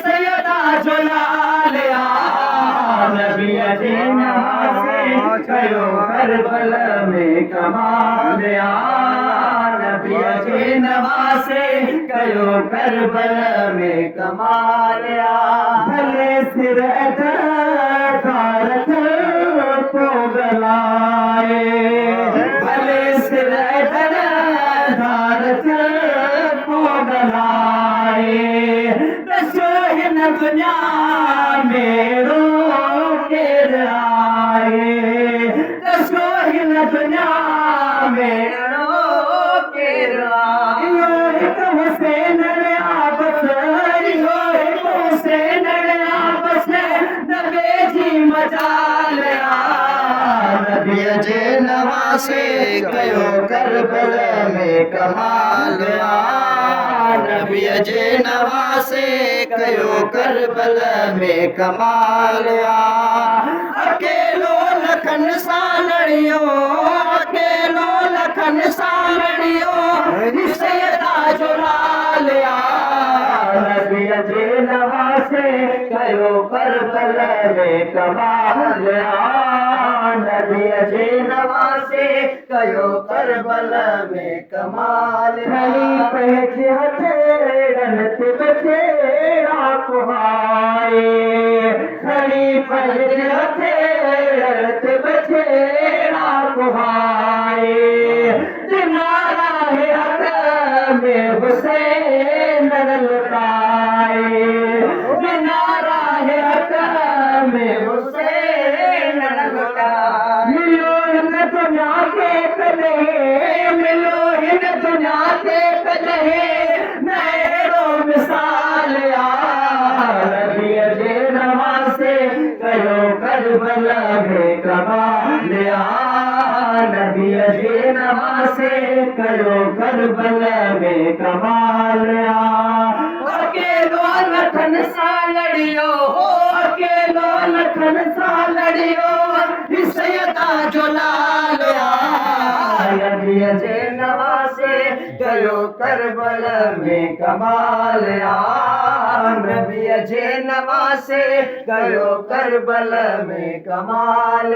सैयदा जुलालिया नबी जे नवासे कयो करबल में कमाल नबी जे नवासे कयो करबल में कमाल भले सिर भारत को गलाए भले सिर भारत को गलाए दसो हिन दुनिया में रोके आए दसो हिन दुनिया में रोके आए हुसैन आपस हुसैन आपस नबी जी मजाल नबी जे नवासे कयो करबल में कमाल नबी जे नवासे कयो करबल में कमाल अकेलो लखन सालड़ियो अकेलो लखन सालड़ियो सैयदा जुलाल नबी जे नवासे कयो करबल में कमाल नबी जे नवासे कयो करबल में कमाल पहचे हथेरन ते बचेड़ा कुहाए खड़ी पहचे हथेरन ते बचेड़ा कुहाए दिनारा है हक में हुसैन लुटाए दिनारा है हक में हुसैन लुटाए मिलो हिन दुनिया के कलहे मिलो हिन दुनिया के कलहे नैरो मिसाल नबी जे नवासे कयो करबल में कमाल नबी जे नवासे कयो करबल में कमाल अकेलो लखन सालड़ियो अकेलो लखन सालड़ियो सैयदा जुलाल नबी जे नवासे कयो करबल में कमाल नबी जे नवासे कयो करबल में कमाल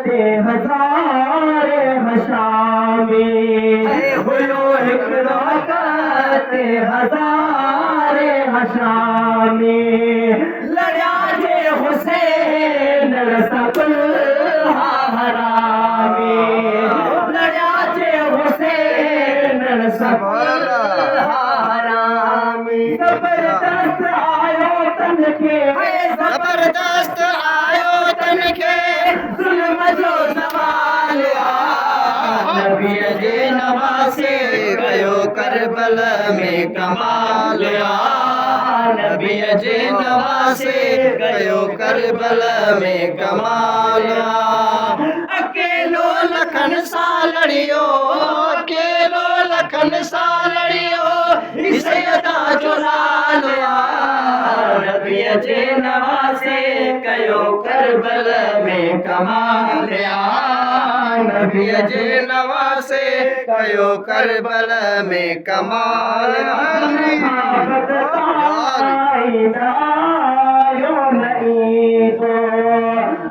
ते हजार हशामी हुयो हिकड़ो ते हजार हशामी लड़ा जे हुसैन रसकुल हरामी लड़ा जे हुसैन रसकुल हरामी जबरदस्त आयो तन के जबरदस्त आयो तन के जुल्म जो सवाल नबी जे नवासे कयो करबल में कमाल नबी जे नवासे कयो करबल में कमाल अकेलो लखन सालड़ियो अकेलो लखन सालड़ियो सैयदा जुलाल नबी जे नवासे कयो करबल में कमाल नबी जे नवासे कयो करबल में कमाल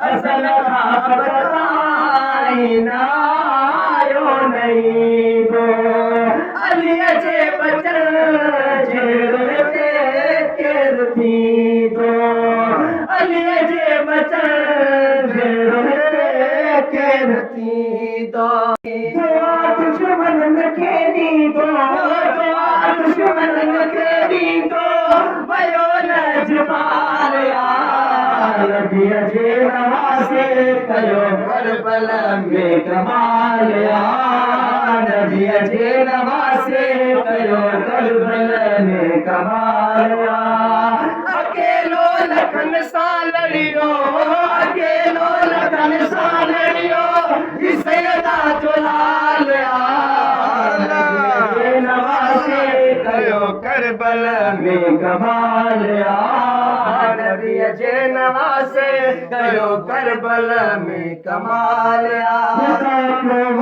असल अली जे बचन झेड़ते केर थी अली जे बचन झेड़ते केर थी दुश्मन के दी दुश्मन के दी भयो लजपाल नबी जे नवासे कयो करबल में कमाल नबी जे नवासे कयो करबल में कमाल अकेलो लखन सालड़ियो अकेलो लखन सालड़ियो सैयदा जुलाल नबी जे नवासे कयो करबल में कमाल नबी जे नवासे कयो करबल में कमाल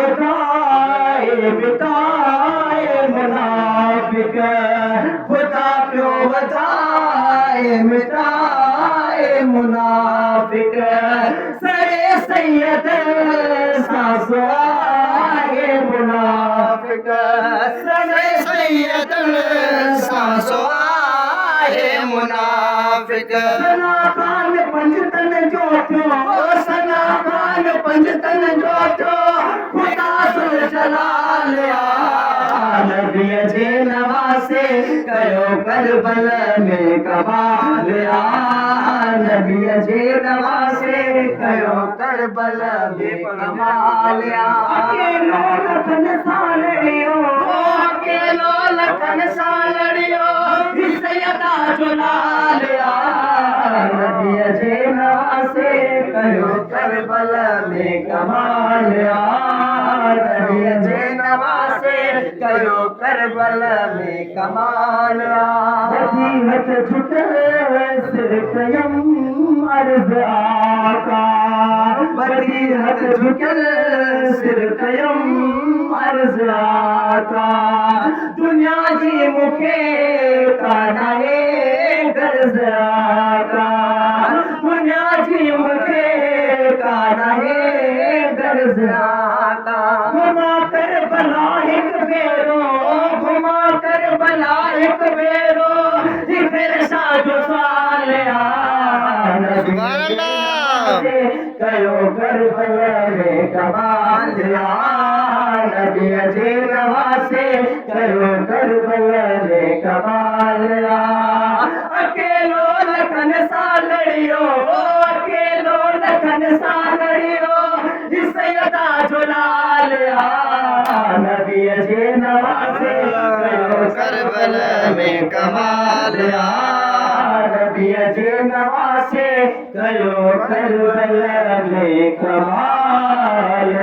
बिताए बिताए मुनाफिक मुनाफिक खुदा क्यों बताए मिटाए मुनाफिक सरे सैयद सांसों आए मुनाफिक सरे सैयद सांसों आए मुनाफिक सना खान पंजतन जोतो सना खान पंजतन जोतो खुदा सुन जलाल नबी जे नवासे कयो करबल में कमाल नबी जे नवासे कयो करबल में कमाल अकेलो लखन सालड़ियो अकेलो लखन सालड़ियो सैयदा जुलाल नबी जे नवासे कयो करबल में कमाल नबी जे नवासे कयो करबल में कमाल हथ झुके सिर कयम अर्ज़ आका हथ झुके सिर कयम अर्ज़ आका दुनिया जी मूंखे कान्हे गर्ज़ आका दुनिया जी मूंखे कान्हे गर्ज़ आका घुमा कर भला हिक भेरो घुमा कर भला हिक भेरो फिर साजो साल कयो करबल में कमाल नबी जे नवासे कयो करबल में कमाल अकेलो लखन सालड़ियो अकेलो लखन सालड़ियो सैयदा जुलाल नबी जे नवासे कयो करबल में कमाल नबी जे नवासे कयो करबल में कमाल